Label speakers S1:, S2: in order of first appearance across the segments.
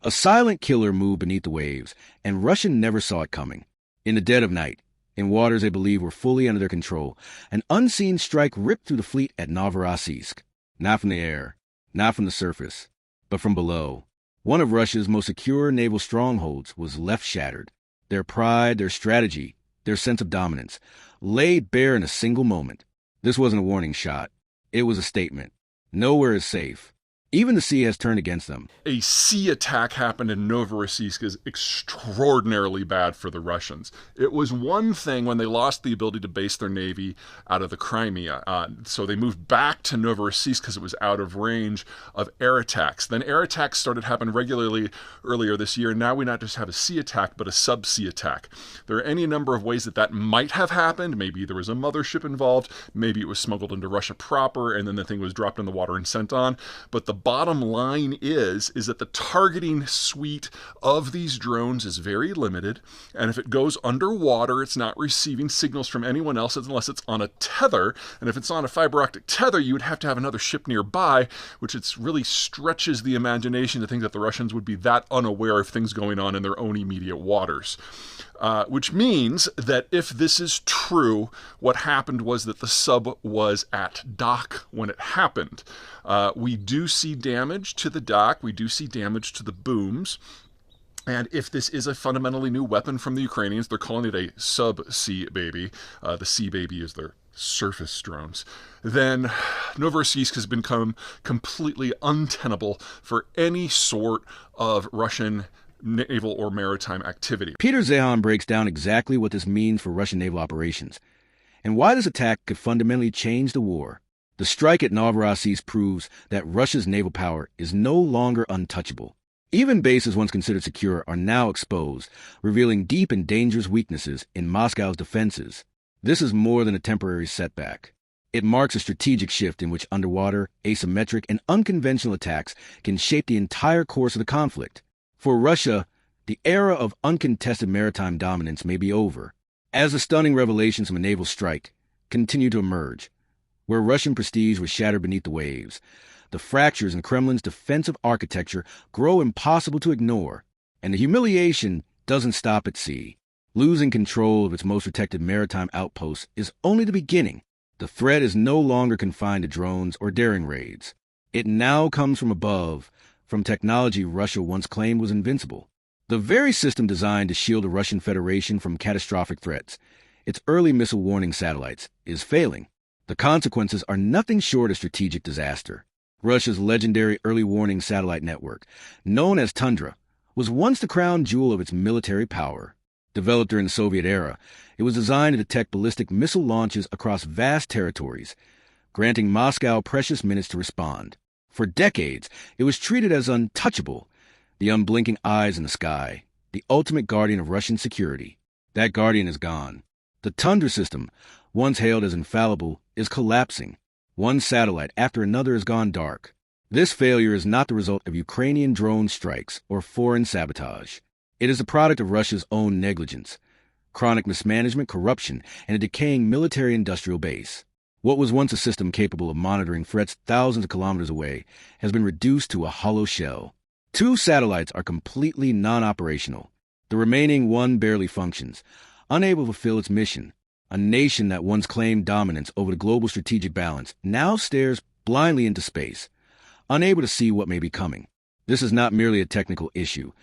S1: A silent killer moved beneath the waves, and Russia never saw it coming. In the dead of night, in waters they believed were fully under their control, an unseen strike ripped through the fleet at Novorossiysk. Not from the air, not from the surface, but from below. One of Russia's most secure naval strongholds was left shattered. Their pride, their strategy, their sense of dominance, laid bare in a single moment. This wasn't a warning shot. It was a statement. Nowhere is safe. Even the sea has turned against them.
S2: A sea attack happened in Novorossiysk is extraordinarily bad for the Russians. It was one thing when they lost the ability to base their navy out of the Crimea. So they moved back to Novorossiysk because it was out of range of air attacks. Then air attacks started happening regularly earlier this year. Now we not just have a sea attack, but a sub-sea attack. There are any number of ways that that might have happened. Maybe there was a mothership involved. Maybe it was smuggled into Russia proper, and then the thing was dropped in the water and sent on. But the bottom line is that the targeting suite of these drones is very limited, and if it goes underwater, it's not receiving signals from anyone else unless it's on a tether, and if it's on a fiber optic tether, you would have to have another ship nearby, which it's really stretches the imagination to think that the Russians would be that unaware of things going on in their own immediate waters. Which means that if this is true, what happened was that the sub was at dock when it happened. We do see damage to the dock. We do see damage to the booms. And if this is a fundamentally new weapon from the Ukrainians, they're calling it a sub-sea baby. The sea baby is their surface drones. Then Novorossiysk has become completely untenable for any sort of Russian naval or maritime activity.
S1: Peter Zeihan breaks down exactly what this means for Russian naval operations and why this attack could fundamentally change the war. The strike at Novorossiysk proves that Russia's naval power is no longer untouchable. Even bases once considered secure are now exposed, revealing deep and dangerous weaknesses in Moscow's defenses. This is more than a temporary setback. It marks a strategic shift in which underwater, asymmetric, and unconventional attacks can shape the entire course of the conflict. For Russia, the era of uncontested maritime dominance may be over, as the stunning revelations from a naval strike continue to emerge. Where Russian prestige was shattered beneath the waves, the fractures in the Kremlin's defensive architecture grow impossible to ignore, and the humiliation doesn't stop at sea. Losing control of its most protected maritime outposts is only the beginning. The threat is no longer confined to drones or daring raids. It now comes from above, from technology Russia once claimed was invincible. The very system designed to shield the Russian Federation from catastrophic threats, its early missile warning satellites, is failing. The consequences are nothing short of strategic disaster. Russia's legendary early warning satellite network, known as Tundra, was once the crown jewel of its military power. Developed during the Soviet era, it was designed to detect ballistic missile launches across vast territories, granting Moscow precious minutes to respond. For decades, it was treated as untouchable, the unblinking eyes in the sky, the ultimate guardian of Russian security. That guardian is gone. The Tundra system, once hailed as infallible, is collapsing. One satellite after another has gone dark. This failure is not the result of Ukrainian drone strikes or foreign sabotage. It is the product of Russia's own negligence, chronic mismanagement, corruption, and a decaying military-industrial base. What was once a system capable of monitoring threats thousands of kilometers away has been reduced to a hollow shell. 2 satellites are completely non-operational. The remaining one barely functions, unable to fulfill its mission. A nation that once claimed dominance over the global strategic balance now stares blindly into space, unable to see what may be coming. This is not merely a technical issue.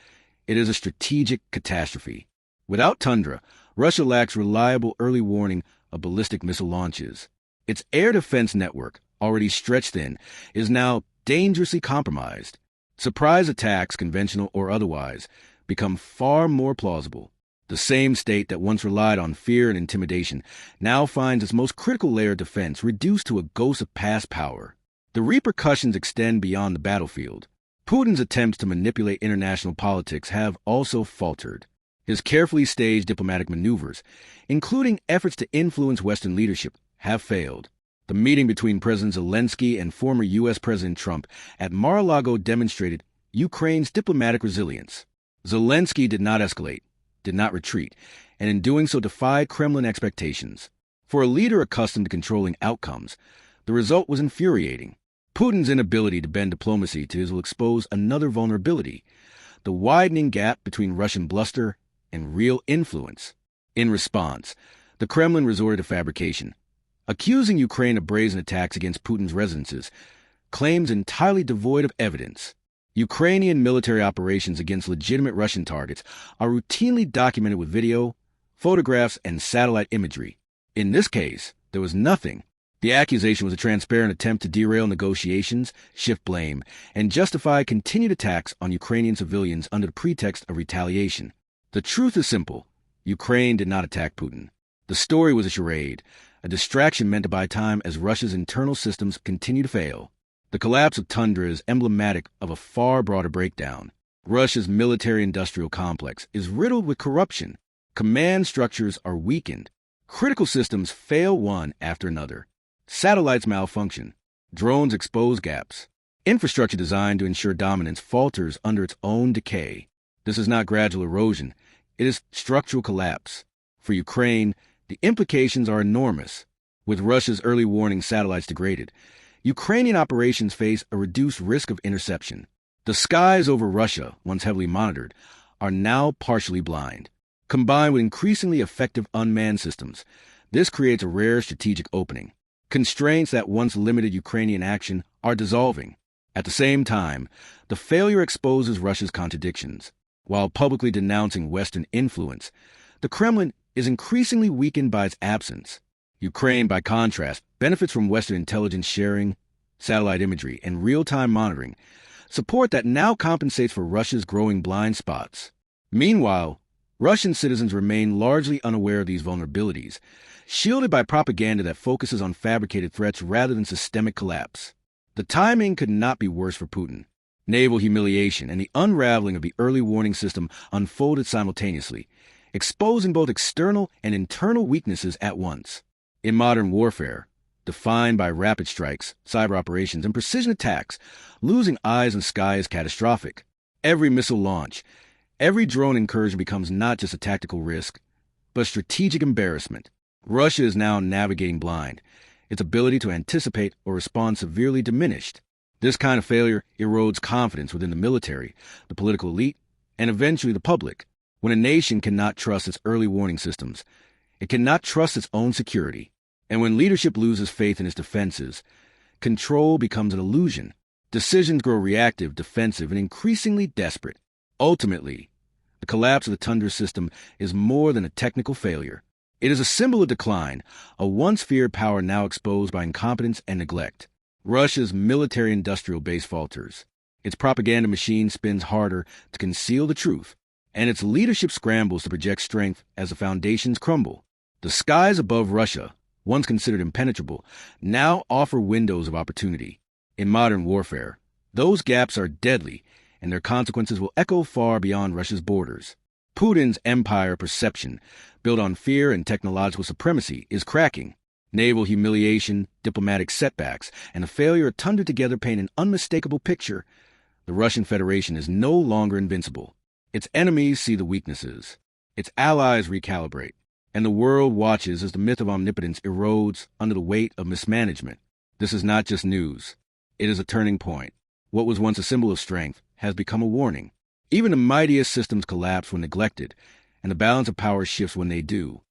S1: It is a strategic catastrophe. Without Tundra, Russia lacks reliable early warning of ballistic missile launches. Its air defense network, already stretched thin, is now dangerously compromised. Surprise attacks, conventional or otherwise, become far more plausible. The same state that once relied on fear and intimidation now finds its most critical layer of defense reduced to a ghost of past power. The repercussions extend beyond the battlefield. Putin's attempts to manipulate international politics have also faltered. His carefully staged diplomatic maneuvers, including efforts to influence Western leadership, have failed. The meeting between President Zelensky and former U.S. President Trump at Mar-a-Lago demonstrated Ukraine's diplomatic resilience. Zelensky did not escalate, did not retreat, and in doing so defied Kremlin expectations. For a leader accustomed to controlling outcomes, the result was infuriating. Putin's inability to bend diplomacy to his will expose another vulnerability, the widening gap between Russian bluster and real influence. In response, the Kremlin resorted to fabrication, accusing Ukraine of brazen attacks against Putin's residences, claims entirely devoid of evidence. Ukrainian military operations against legitimate Russian targets are routinely documented with video, photographs, and satellite imagery. In this case, there was nothing. The accusation was a transparent attempt to derail negotiations, shift blame, and justify continued attacks on Ukrainian civilians under the pretext of retaliation. The truth is simple. Ukraine did not attack Putin. The story was a charade, a distraction meant to buy time as Russia's internal systems continue to fail. The collapse of Tundra is emblematic of a far broader breakdown. Russia's military-industrial complex is riddled with corruption. Command structures are weakened. Critical systems fail one after another. Satellites malfunction. Drones expose gaps. Infrastructure designed to ensure dominance falters under its own decay. This is not gradual erosion. It is structural collapse. For Ukraine, the implications are enormous. With Russia's early warning satellites degraded, Ukrainian operations face a reduced risk of interception. The skies over Russia, once heavily monitored, are now partially blind. Combined with increasingly effective unmanned systems, this creates a rare strategic opening. Constraints that once limited Ukrainian action are dissolving. At the same time, the failure exposes Russia's contradictions. While publicly denouncing Western influence, the Kremlin is increasingly weakened by its absence. Ukraine, by contrast, benefits from Western intelligence sharing, satellite imagery, and real-time monitoring, support that now compensates for Russia's growing blind spots. Meanwhile, Russian citizens remain largely unaware of these vulnerabilities, shielded by propaganda that focuses on fabricated threats rather than systemic collapse. The timing could not be worse for Putin. Naval humiliation and the unraveling of the early warning system unfolded simultaneously, exposing both external and internal weaknesses at once. In modern warfare, defined by rapid strikes, cyber operations, and precision attacks, losing eyes in the sky is catastrophic. Every missile launch, every drone incursion becomes not just a tactical risk, but strategic embarrassment. Russia is now navigating blind, its ability to anticipate or respond severely diminished. This kind of failure erodes confidence within the military, the political elite, and eventually the public. When a nation cannot trust its early warning systems, it cannot trust its own security. And when leadership loses faith in its defenses, control becomes an illusion. Decisions grow reactive, defensive, and increasingly desperate. Ultimately, the collapse of the Tundra system is more than a technical failure. It is a symbol of decline, a once feared power now exposed by incompetence and neglect. Russia's military-industrial base falters. Its propaganda machine spins harder to conceal the truth, and its leadership scrambles to project strength as the foundations crumble. The skies above Russia, once considered impenetrable, now offer windows of opportunity. In modern warfare, those gaps are deadly, and their consequences will echo far beyond Russia's borders. Putin's empire perception, built on fear and technological supremacy, is cracking. Naval humiliation, diplomatic setbacks, and the failure of Tundra together paint an unmistakable picture. The Russian Federation is no longer invincible. Its enemies see the weaknesses. Its allies recalibrate. And the world watches as the myth of omnipotence erodes under the weight of mismanagement. This is not just news. It is a turning point. What was once a symbol of strength has become a warning. Even the mightiest systems collapse when neglected, and the balance of power shifts when they do.